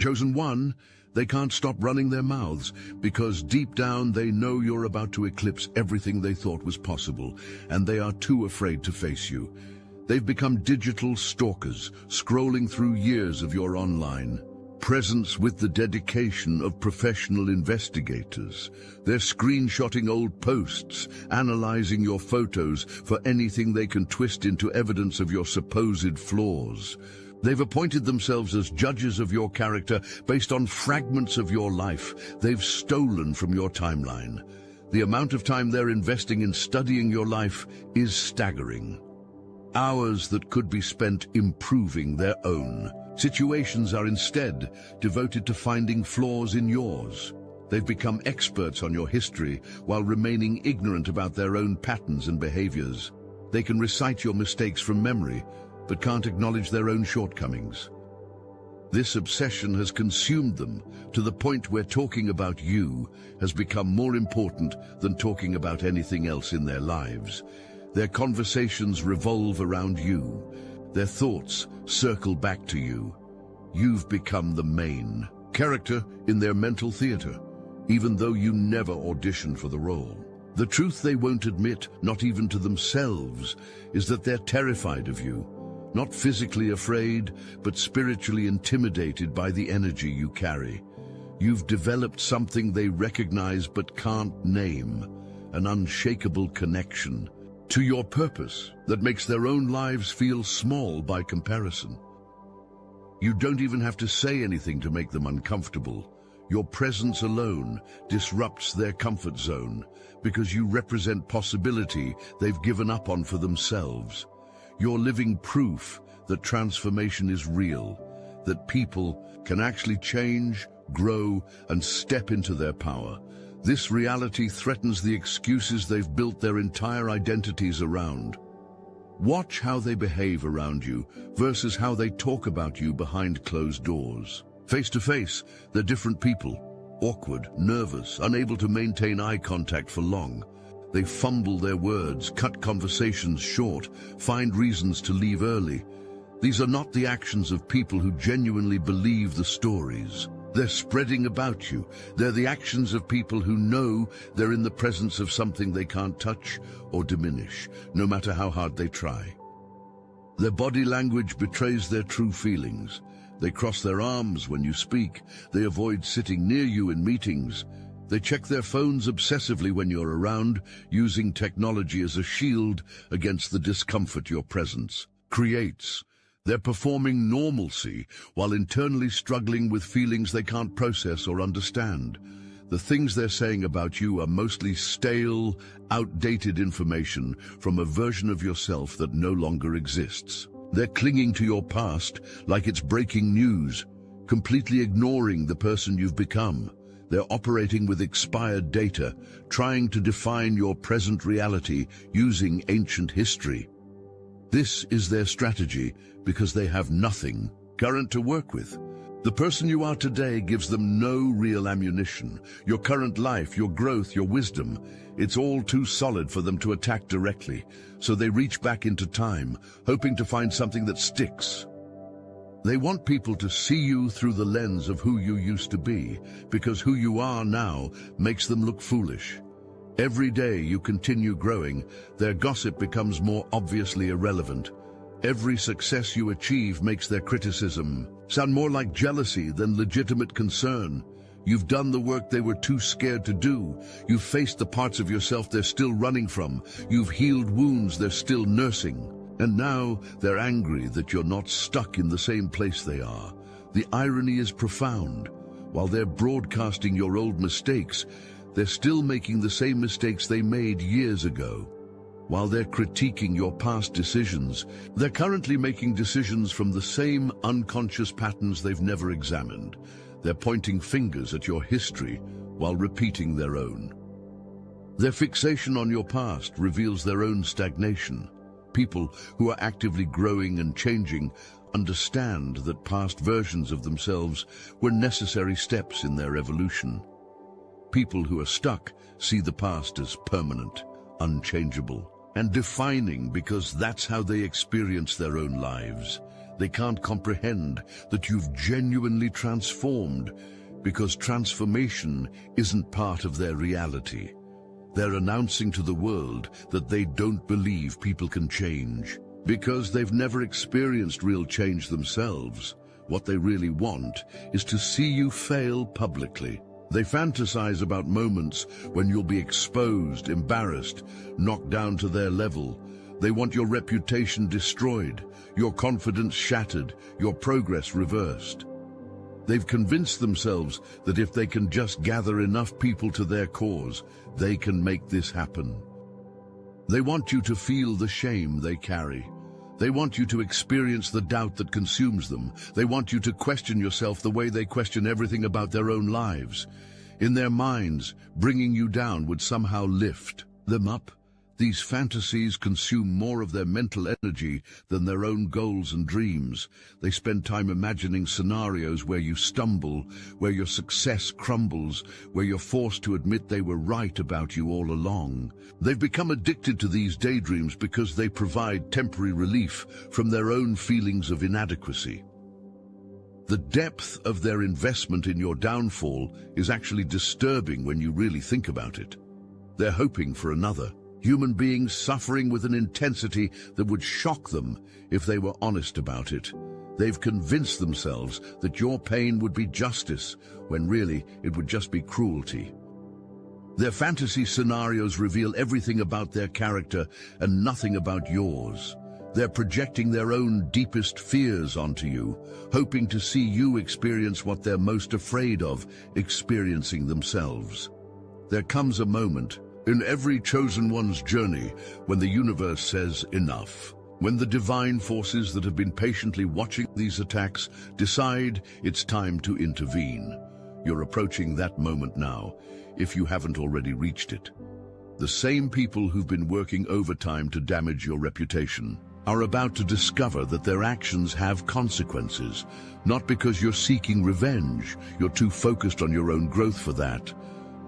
Chosen one, they can't stop running their mouths because deep down they know you're about to eclipse everything they thought was possible, and they are too afraid to face you. They've become digital stalkers, scrolling through years of your online presence with the dedication of professional investigators. They're screenshotting old posts, analyzing your photos for anything they can twist into evidence of your supposed flaws. They've appointed themselves as judges of your character based on fragments of your life they've stolen from your timeline. The amount of time they're investing in studying your life is staggering. Hours that could be spent improving their own situations are instead devoted to finding flaws in yours. They've become experts on your history while remaining ignorant about their own patterns and behaviors. They can recite your mistakes from memory, but can't acknowledge their own shortcomings. This obsession has consumed them to the point where talking about you has become more important than talking about anything else in their lives. Their conversations revolve around you. Their thoughts circle back to you. You've become the main character in their mental theater, even though you never auditioned for the role. The truth they won't admit, not even to themselves, is that they're terrified of you. Not physically afraid, but spiritually intimidated by the energy you carry. You've developed something they recognize but can't name, an unshakable connection to your purpose that makes their own lives feel small by comparison. You don't even have to say anything to make them uncomfortable. Your presence alone disrupts their comfort zone because you represent possibility they've given up on for themselves. You're living proof that transformation is real, that people can actually change, grow, and step into their power. This reality threatens the excuses they've built their entire identities around. Watch how they behave around you versus how they talk about you behind closed doors. Face to face, they're different people. Awkward, nervous, unable to maintain eye contact for long. They fumble their words, cut conversations short, find reasons to leave early. These are not the actions of people who genuinely believe the stories they're spreading about you. They're the actions of people who know they're in the presence of something they can't touch or diminish, no matter how hard they try. Their body language betrays their true feelings. They cross their arms when you speak. They avoid sitting near you in meetings. They check their phones obsessively when you're around, using technology as a shield against the discomfort your presence creates. They're performing normalcy while internally struggling with feelings they can't process or understand. The things they're saying about you are mostly stale, outdated information from a version of yourself that no longer exists. They're clinging to your past like it's breaking news, completely ignoring the person you've become. They're operating with expired data, trying to define your present reality using ancient history. This is their strategy because they have nothing current to work with. The person you are today gives them no real ammunition. Your current life, your growth, your wisdom, it's all too solid for them to attack directly. So they reach back into time, hoping to find something that sticks. They want people to see you through the lens of who you used to be, because who you are now makes them look foolish. Every day you continue growing, their gossip becomes more obviously irrelevant. Every success you achieve makes their criticism sound more like jealousy than legitimate concern. You've done the work they were too scared to do. You've faced the parts of yourself they're still running from. You've healed wounds they're still nursing. And now they're angry that you're not stuck in the same place they are. The irony is profound. While they're broadcasting your old mistakes, they're still making the same mistakes they made years ago. While they're critiquing your past decisions, they're currently making decisions from the same unconscious patterns they've never examined. They're pointing fingers at your history while repeating their own. Their fixation on your past reveals their own stagnation. People who are actively growing and changing understand that past versions of themselves were necessary steps in their evolution. People who are stuck see the past as permanent, unchangeable, and defining because that's how they experience their own lives. They can't comprehend that you've genuinely transformed, because transformation isn't part of their reality. They're announcing to the world that they don't believe people can change, because they've never experienced real change themselves. What they really want is to see you fail publicly. They fantasize about moments when you'll be exposed, embarrassed, knocked down to their level. They want your reputation destroyed, your confidence shattered, your progress reversed. They've convinced themselves that if they can just gather enough people to their cause, they can make this happen. They want you to feel the shame they carry. They want you to experience the doubt that consumes them. They want you to question yourself the way they question everything about their own lives. In their minds, bringing you down would somehow lift them up. These fantasies consume more of their mental energy than their own goals and dreams. They spend time imagining scenarios where you stumble, where your success crumbles, where you're forced to admit they were right about you all along. They've become addicted to these daydreams because they provide temporary relief from their own feelings of inadequacy. The depth of their investment in your downfall is actually disturbing when you really think about it. They're hoping for another. Human beings suffering with an intensity that would shock them if they were honest about it. They've convinced themselves that your pain would be justice, when really it would just be cruelty. Their fantasy scenarios reveal everything about their character and nothing about yours. They're projecting their own deepest fears onto you, hoping to see you experience what they're most afraid of experiencing themselves. There comes a moment in every chosen one's journey when the universe says enough. When the divine forces that have been patiently watching these attacks decide it's time to intervene. You're approaching that moment now, if you haven't already reached it. The same people who've been working overtime to damage your reputation are about to discover that their actions have consequences, not because you're seeking revenge, you're too focused on your own growth for that,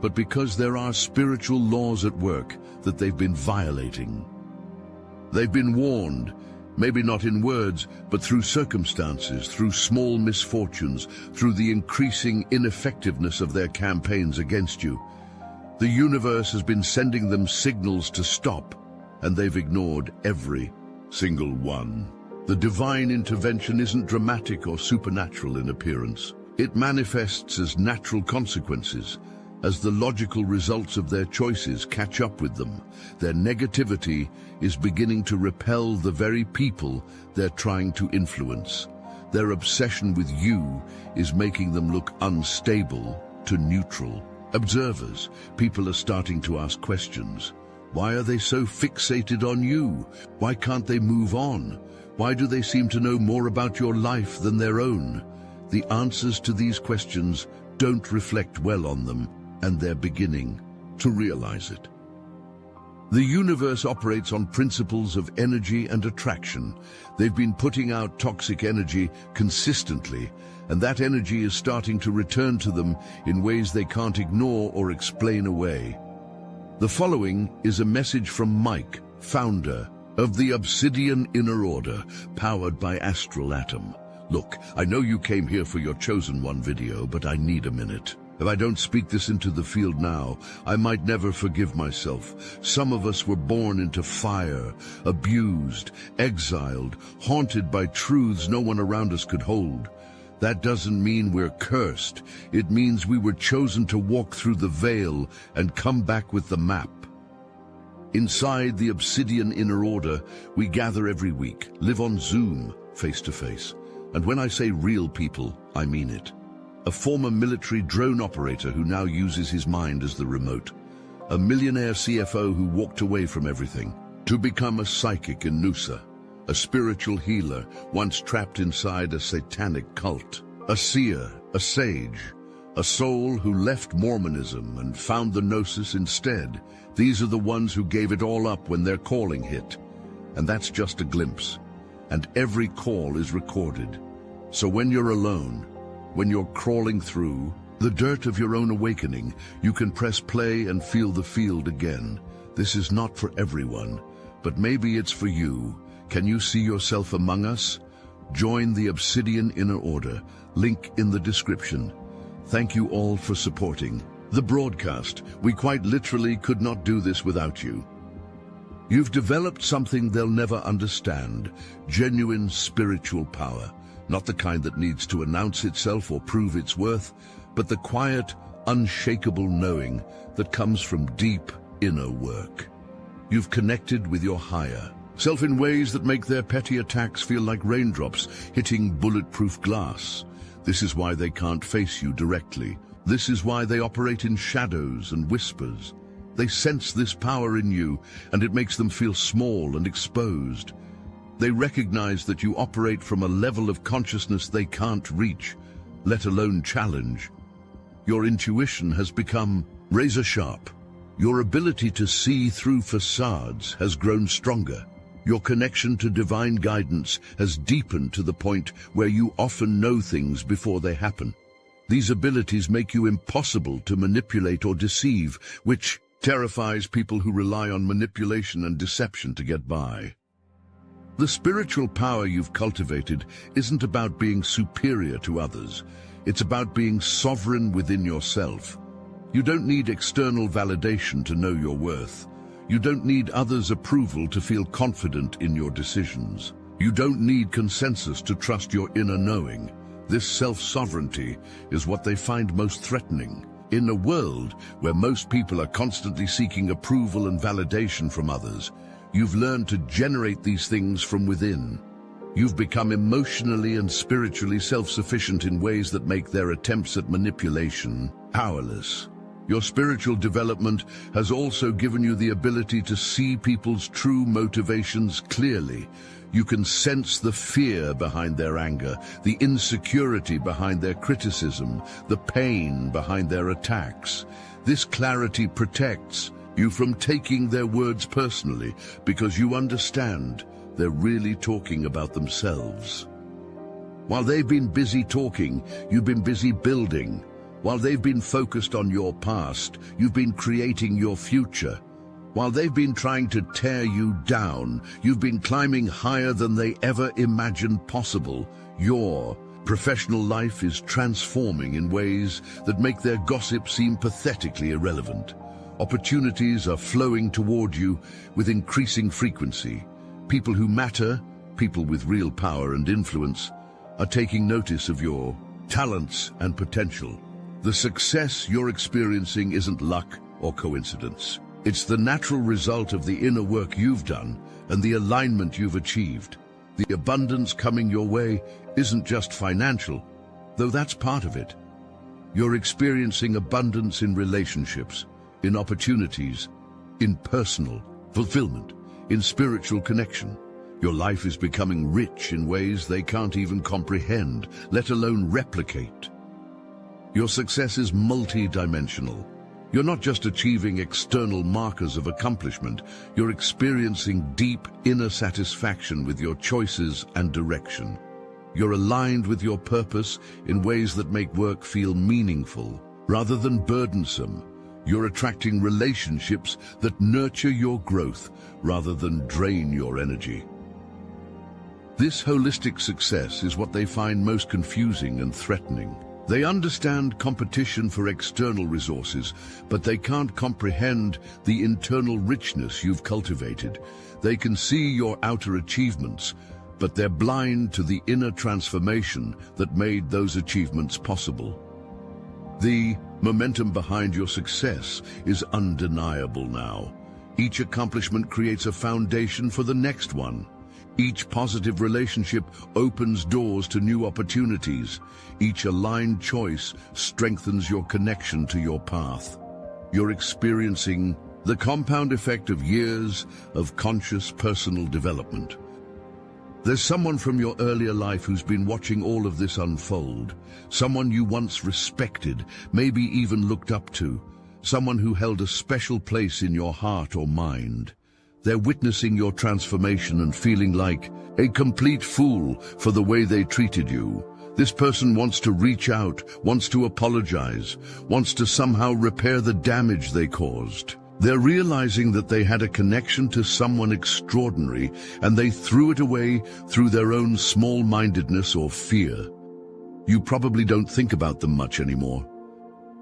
but because there are spiritual laws at work that they've been violating. They've been warned, maybe not in words, but through circumstances, through small misfortunes, through the increasing ineffectiveness of their campaigns against you. The universe has been sending them signals to stop, and they've ignored every single one. The divine intervention isn't dramatic or supernatural in appearance. It manifests as natural consequences, as the logical results of their choices catch up with them. Their negativity is beginning to repel the very people they're trying to influence. Their obsession with you is making them look unstable to neutral. Observers, people are starting to ask questions. Why are they so fixated on you? Why can't they move on? Why do they seem to know more about your life than their own? The answers to these questions don't reflect well on them, and they're beginning to realize it. The universe operates on principles of energy and attraction. They've been putting out toxic energy consistently, and that energy is starting to return to them in ways they can't ignore or explain away. The following is a message from Mike, founder of the Obsidian Inner Order, powered by Astral Atom. Look, I know you came here for your Chosen One video, but I need a minute. If I don't speak this into the field now, I might never forgive myself. Some of us were born into fire, abused, exiled, haunted by truths no one around us could hold. That doesn't mean we're cursed. It means we were chosen to walk through the veil and come back with the map. Inside the Obsidian Inner Order, we gather every week, live on Zoom, face-to-face. And when I say real people, I mean it. A former military drone operator who now uses his mind as the remote. A millionaire CFO who walked away from everything to become a psychic in Noosa. A spiritual healer once trapped inside a satanic cult. A seer, a sage, a soul who left Mormonism and found the Gnosis instead. These are the ones who gave it all up when their calling hit. And that's just a glimpse. And every call is recorded. So when you're alone, when you're crawling through the dirt of your own awakening, you can press play and feel the field again. This is not for everyone, but maybe it's for you. Can you see yourself among us? Join the Obsidian Inner Order, link in the description. Thank you all for supporting the broadcast. We quite literally could not do this without you. You've developed something they'll never understand, genuine spiritual power, not the kind that needs to announce itself or prove its worth, but the quiet, unshakable knowing that comes from deep inner work. You've connected with your higher self in ways that make their petty attacks feel like raindrops hitting bulletproof glass. This is why they can't face you directly. This is why they operate in shadows and whispers. They sense this power in you, and it makes them feel small and exposed. They recognize that you operate from a level of consciousness they can't reach, let alone challenge. Your intuition has become razor sharp. Your ability to see through facades has grown stronger. Your connection to divine guidance has deepened to the point where you often know things before they happen. These abilities make you impossible to manipulate or deceive, which terrifies people who rely on manipulation and deception to get by. The spiritual power you've cultivated isn't about being superior to others. It's about being sovereign within yourself. You don't need external validation to know your worth. You don't need others' approval to feel confident in your decisions. You don't need consensus to trust your inner knowing. This self-sovereignty is what they find most threatening. In a world where most people are constantly seeking approval and validation from others, you've learned to generate these things from within. You've become emotionally and spiritually self-sufficient in ways that make their attempts at manipulation powerless. Your spiritual development has also given you the ability to see people's true motivations clearly. You can sense the fear behind their anger, the insecurity behind their criticism, the pain behind their attacks. This clarity protects you from taking their words personally because you understand they're really talking about themselves. While they've been busy talking, you've been busy building. While they've been focused on your past, you've been creating your future. While they've been trying to tear you down, you've been climbing higher than they ever imagined possible. Your professional life is transforming in ways that make their gossip seem pathetically irrelevant. Opportunities are flowing toward you with increasing frequency. People who matter, people with real power and influence, are taking notice of your talents and potential. The success you're experiencing isn't luck or coincidence. It's the natural result of the inner work you've done and the alignment you've achieved. The abundance coming your way isn't just financial, though that's part of it. You're experiencing abundance in relationships, in opportunities, in personal fulfillment, in spiritual connection. Your life is becoming rich in ways they can't even comprehend, let alone replicate. Your success is multi-dimensional. You're not just achieving external markers of accomplishment, you're experiencing deep inner satisfaction with your choices and direction. You're aligned with your purpose in ways that make work feel meaningful rather than burdensome. You're attracting relationships that nurture your growth rather than drain your energy. This holistic success is what they find most confusing and threatening. They understand competition for external resources, but they can't comprehend the internal richness you've cultivated. They can see your outer achievements, but they're blind to the inner transformation that made those achievements possible. The momentum behind your success is undeniable now. Each accomplishment creates a foundation for the next one. Each positive relationship opens doors to new opportunities. Each aligned choice strengthens your connection to your path. You're experiencing the compound effect of years of conscious personal development. There's someone from your earlier life who's been watching all of this unfold. Someone you once respected, maybe even looked up to. Someone who held a special place in your heart or mind. They're witnessing your transformation and feeling like a complete fool for the way they treated you. This person wants to reach out, wants to apologize, wants to somehow repair the damage they caused. They're realizing that they had a connection to someone extraordinary and they threw it away through their own small-mindedness or fear. You probably don't think about them much anymore.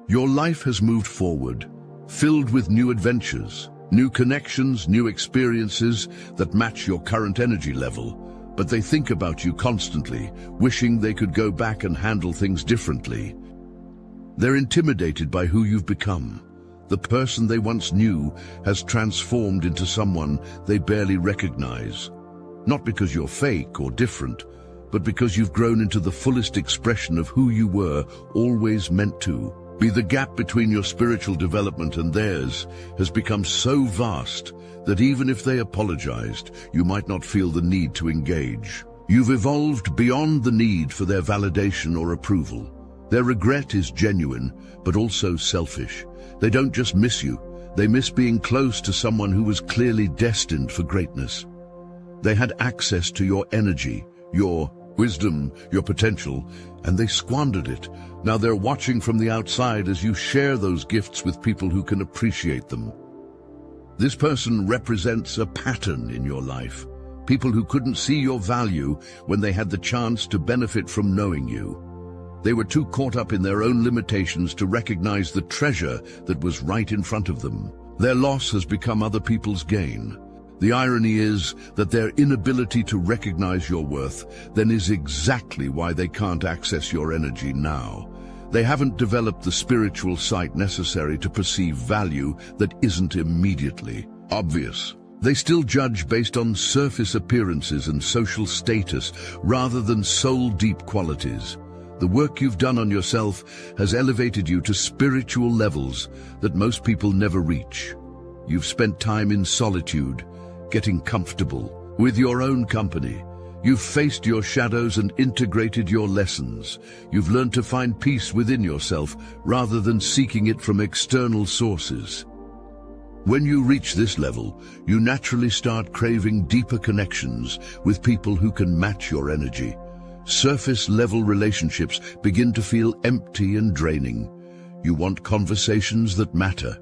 Your life has moved forward, filled with new adventures, new connections, new experiences that match your current energy level, but they think about you constantly, wishing they could go back and handle things differently. They're intimidated by who you've become. The person they once knew has transformed into someone they barely recognize. Not because you're fake or different, but because you've grown into the fullest expression of who you were always meant to be. The gap between your spiritual development and theirs has become so vast that even if they apologized, you might not feel the need to engage. You've evolved beyond the need for their validation or approval. Their regret is genuine, but also selfish. They don't just miss you, they miss being close to someone who was clearly destined for greatness. They had access to your energy, your wisdom, your potential, and they squandered it. Now they're watching from the outside as you share those gifts with people who can appreciate them. This person represents a pattern in your life. People who couldn't see your value when they had the chance to benefit from knowing you. They were too caught up in their own limitations to recognize the treasure that was right in front of them. Their loss has become other people's gain. The irony is that their inability to recognize your worth then is exactly why they can't access your energy now. They haven't developed the spiritual sight necessary to perceive value that isn't immediately obvious. They still judge based on surface appearances and social status rather than soul-deep qualities. The work you've done on yourself has elevated you to spiritual levels that most people never reach. You've spent time in solitude, getting comfortable with your own company. You've faced your shadows and integrated your lessons. You've learned to find peace within yourself rather than seeking it from external sources. When you reach this level, you naturally start craving deeper connections with people who can match your energy. Surface-level relationships begin to feel empty and draining. You want conversations that matter,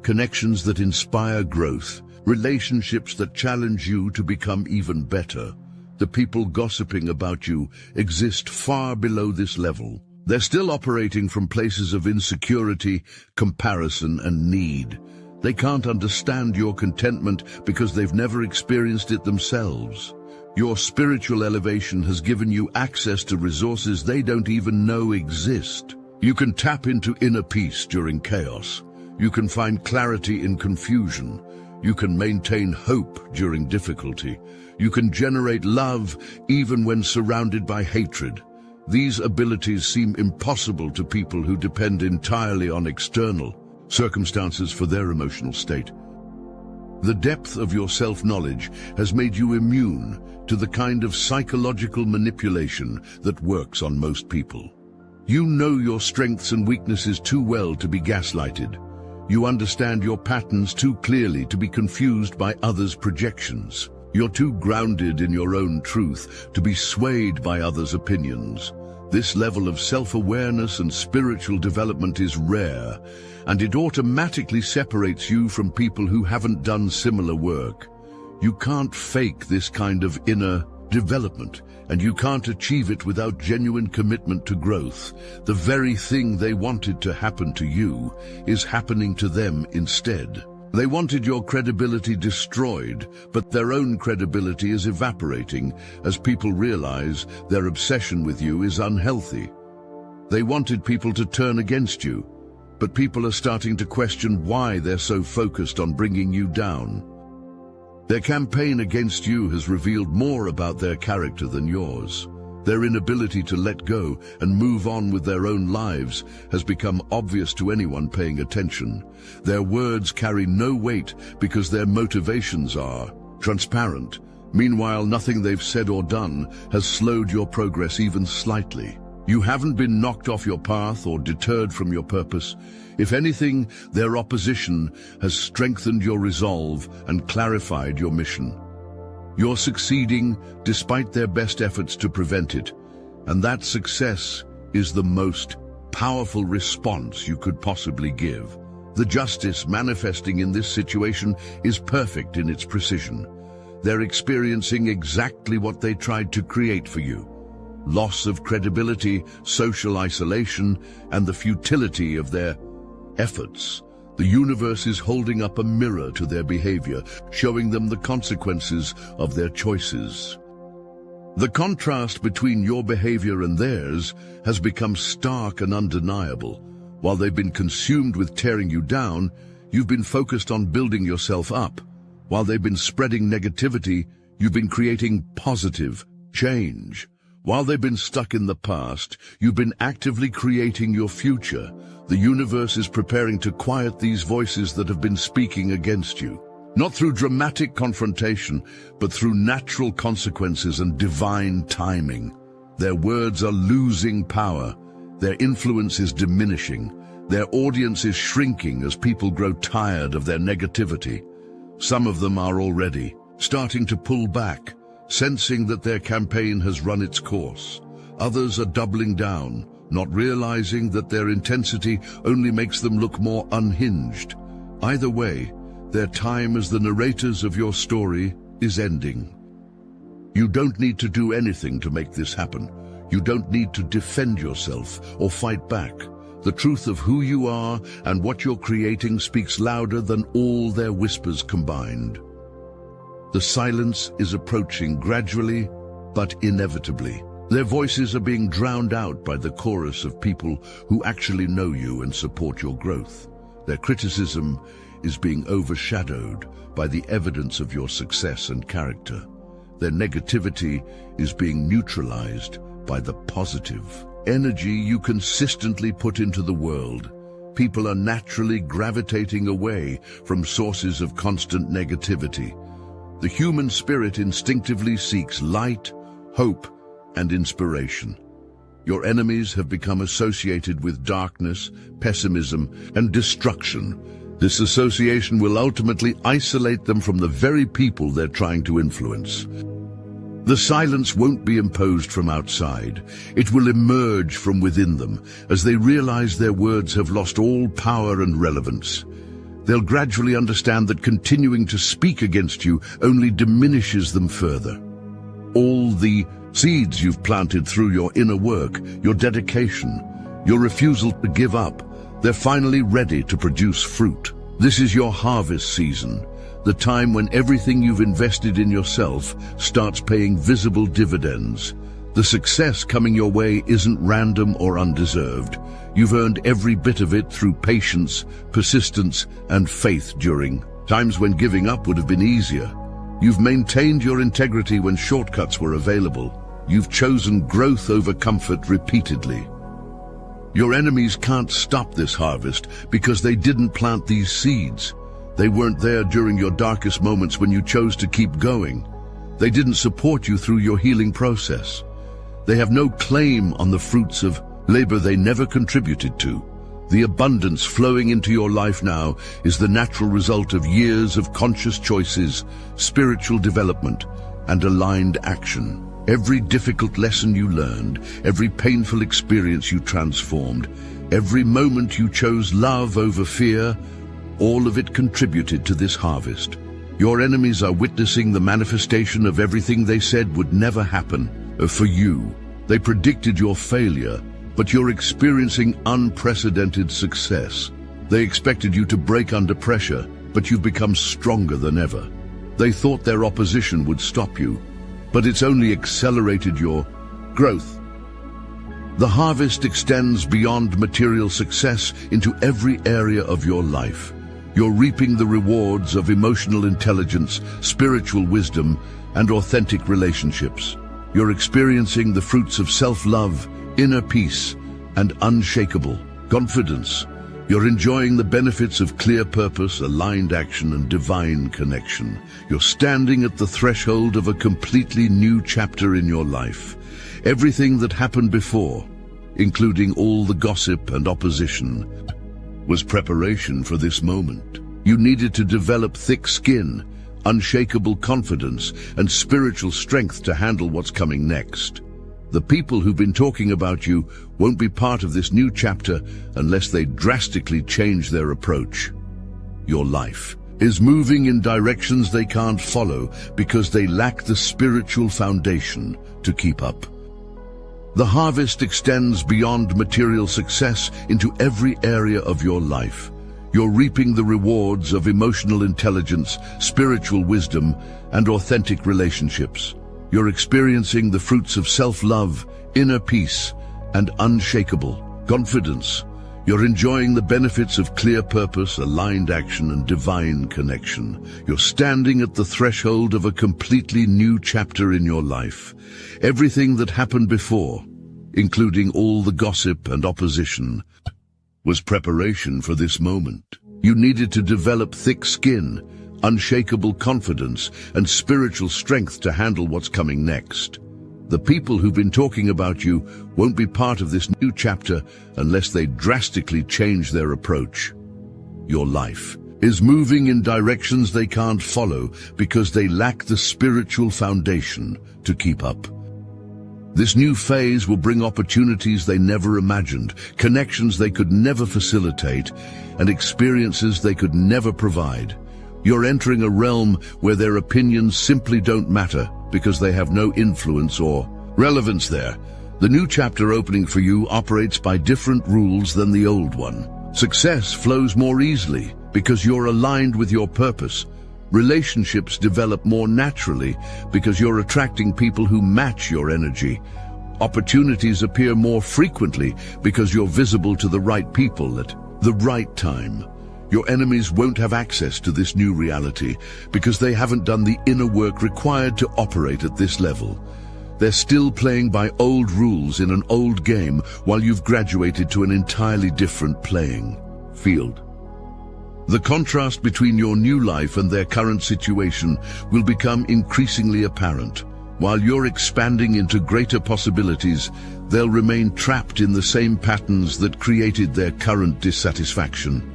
connections that inspire growth, relationships that challenge you to become even better. The people gossiping about you exist far below this level. They're still operating from places of insecurity, comparison, and need. They can't understand your contentment because they've never experienced it themselves. Your spiritual elevation has given you access to resources they don't even know exist. You can tap into inner peace during chaos. You can find clarity in confusion. You can maintain hope during difficulty. You can generate love even when surrounded by hatred. These abilities seem impossible to people who depend entirely on external circumstances for their emotional state. The depth of your self-knowledge has made you immune to the kind of psychological manipulation that works on most people. You know your strengths and weaknesses too well to be gaslighted. You understand your patterns too clearly to be confused by others' projections. You're too grounded in your own truth to be swayed by others' opinions. This level of self-awareness and spiritual development is rare, and it automatically separates you from people who haven't done similar work. You can't fake this kind of inner development, and you can't achieve it without genuine commitment to growth. The very thing they wanted to happen to you is happening to them instead. They wanted your credibility destroyed, but their own credibility is evaporating as people realize their obsession with you is unhealthy. They wanted people to turn against you, but people are starting to question why they're so focused on bringing you down. Their campaign against you has revealed more about their character than yours. Their inability to let go and move on with their own lives has become obvious to anyone paying attention. Their words carry no weight because their motivations are transparent. Meanwhile, nothing they've said or done has slowed your progress even slightly. You haven't been knocked off your path or deterred from your purpose. If anything, their opposition has strengthened your resolve and clarified your mission. You're succeeding despite their best efforts to prevent it, and that success is the most powerful response you could possibly give. The justice manifesting in this situation is perfect in its precision. They're experiencing exactly what they tried to create for you. Loss of credibility, social isolation, and the futility of their efforts. The universe is holding up a mirror to their behavior, showing them the consequences of their choices. The contrast between your behavior and theirs has become stark and undeniable. While they've been consumed with tearing you down, you've been focused on building yourself up. While they've been spreading negativity, you've been creating positive change. While they've been stuck in the past, you've been actively creating your future. The universe is preparing to quiet these voices that have been speaking against you. Not through dramatic confrontation, but through natural consequences and divine timing. Their words are losing power. Their influence is diminishing. Their audience is shrinking as people grow tired of their negativity. Some of them are already starting to pull back, sensing that their campaign has run its course. Others are doubling down, not realizing that their intensity only makes them look more unhinged. Either way, their time as the narrators of your story is ending. You don't need to do anything to make this happen. You don't need to defend yourself or fight back. The truth of who you are and what you're creating speaks louder than all their whispers combined. The silence is approaching gradually, but inevitably. Their voices are being drowned out by the chorus of people who actually know you and support your growth. Their criticism is being overshadowed by the evidence of your success and character. Their negativity is being neutralized by the positive energy you consistently put into the world. People are naturally gravitating away from sources of constant negativity. The human spirit instinctively seeks light, hope, and inspiration. Your enemies have become associated with darkness, pessimism, and destruction. This association will ultimately isolate them from the very people they're trying to influence. The silence won't be imposed from outside. It will emerge from within them as they realize their words have lost all power and relevance. They'll gradually understand that continuing to speak against you only diminishes them further. All the seeds you've planted through your inner work, your dedication, your refusal to give up, they're finally ready to produce fruit. This is your harvest season, the time when everything you've invested in yourself starts paying visible dividends. The success coming your way isn't random or undeserved. You've earned every bit of it through patience, persistence, and faith during times when giving up would have been easier. You've maintained your integrity when shortcuts were available. You've chosen growth over comfort repeatedly. Your enemies can't stop this harvest because they didn't plant these seeds. They weren't there during your darkest moments when you chose to keep going. They didn't support you through your healing process. They have no claim on the fruits of labor they never contributed to. The abundance flowing into your life now is the natural result of years of conscious choices, spiritual development, and aligned action. Every difficult lesson you learned, every painful experience you transformed, every moment you chose love over fear, all of it contributed to this harvest. Your enemies are witnessing the manifestation of everything they said would never happen for you. They predicted your failure, but you're experiencing unprecedented success. They expected you to break under pressure, but you've become stronger than ever. They thought their opposition would stop you, but it's only accelerated your growth. The harvest extends beyond material success into every area of your life. You're reaping the rewards of emotional intelligence, spiritual wisdom, and authentic relationships. You're experiencing the fruits of self-love, inner peace, and unshakable confidence. You're enjoying the benefits of clear purpose, aligned action, and divine connection. You're standing at the threshold of a completely new chapter in your life. Everything that happened before, including all the gossip and opposition, was preparation for this moment. You needed to develop thick skin, unshakable confidence, and spiritual strength to handle what's coming next. The people who've been talking about you won't be part of this new chapter unless they drastically change their approach. Your life is moving in directions they can't follow because they lack the spiritual foundation to keep up. The harvest extends beyond material success into every area of your life. You're reaping the rewards of emotional intelligence, spiritual wisdom, and authentic relationships. You're experiencing the fruits of self-love, inner peace, and unshakable confidence. You're enjoying the benefits of clear purpose, aligned action, and divine connection. You're standing at the threshold of a completely new chapter in your life. Everything that happened before, including all the gossip and opposition, was preparation for this moment. You needed to develop thick skin, unshakable confidence, and spiritual strength to handle what's coming next. The people who've been talking about you won't be part of this new chapter unless they drastically change their approach. Your life is moving in directions they can't follow because they lack the spiritual foundation to keep up. This new phase will bring opportunities they never imagined, connections they could never facilitate, and experiences they could never provide. You're entering a realm where their opinions simply don't matter because they have no influence or relevance there. The new chapter opening for you operates by different rules than the old one. Success flows more easily because you're aligned with your purpose. Relationships develop more naturally because you're attracting people who match your energy. Opportunities appear more frequently because you're visible to the right people at the right time. Your enemies won't have access to this new reality because they haven't done the inner work required to operate at this level. They're still playing by old rules in an old game while you've graduated to an entirely different playing field. The contrast between your new life and their current situation will become increasingly apparent. While you're expanding into greater possibilities, they'll remain trapped in the same patterns that created their current dissatisfaction.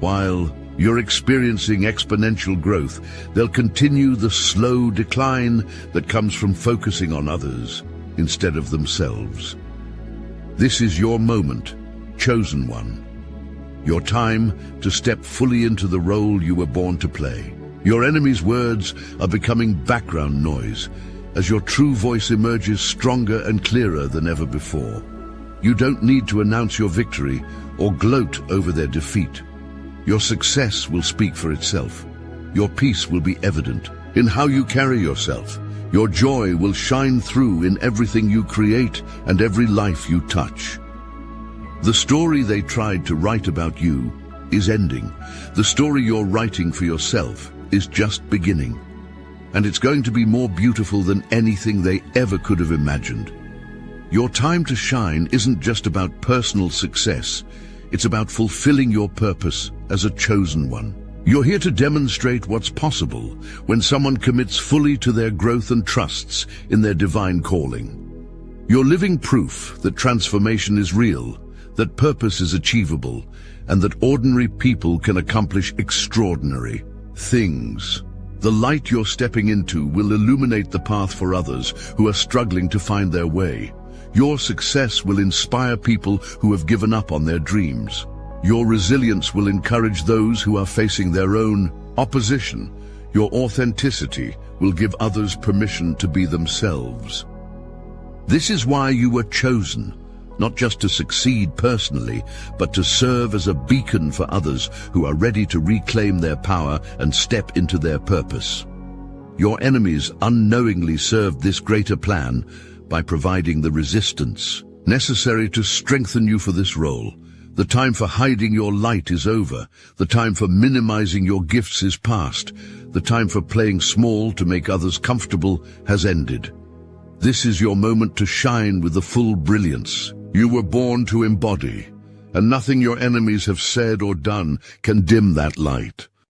While you're experiencing exponential growth, they'll continue the slow decline that comes from focusing on others instead of themselves. This is your moment, chosen one. Your time to step fully into the role you were born to play. Your enemy's words are becoming background noise as your true voice emerges stronger and clearer than ever before. You don't need to announce your victory or gloat over their defeat. Your success will speak for itself. Your peace will be evident in how you carry yourself. Your joy will shine through in everything you create and every life you touch. The story they tried to write about you is ending. The story you're writing for yourself is just beginning. And it's going to be more beautiful than anything they ever could have imagined. Your time to shine isn't just about personal success. It's about fulfilling your purpose as a chosen one. You're here to demonstrate what's possible when someone commits fully to their growth and trusts in their divine calling. You're living proof that transformation is real, that purpose is achievable, and that ordinary people can accomplish extraordinary things. The light you're stepping into will illuminate the path for others who are struggling to find their way. Your success will inspire people who have given up on their dreams. Your resilience will encourage those who are facing their own opposition. Your authenticity will give others permission to be themselves. This is why you were chosen, not just to succeed personally, but to serve as a beacon for others who are ready to reclaim their power and step into their purpose. Your enemies unknowingly served this greater plan by providing the resistance necessary to strengthen you for this role. The time for hiding your light is over. The time for minimizing your gifts is past. The time for playing small to make others comfortable has ended. This is your moment to shine with the full brilliance you were born to embody, and nothing your enemies have said or done can dim that light.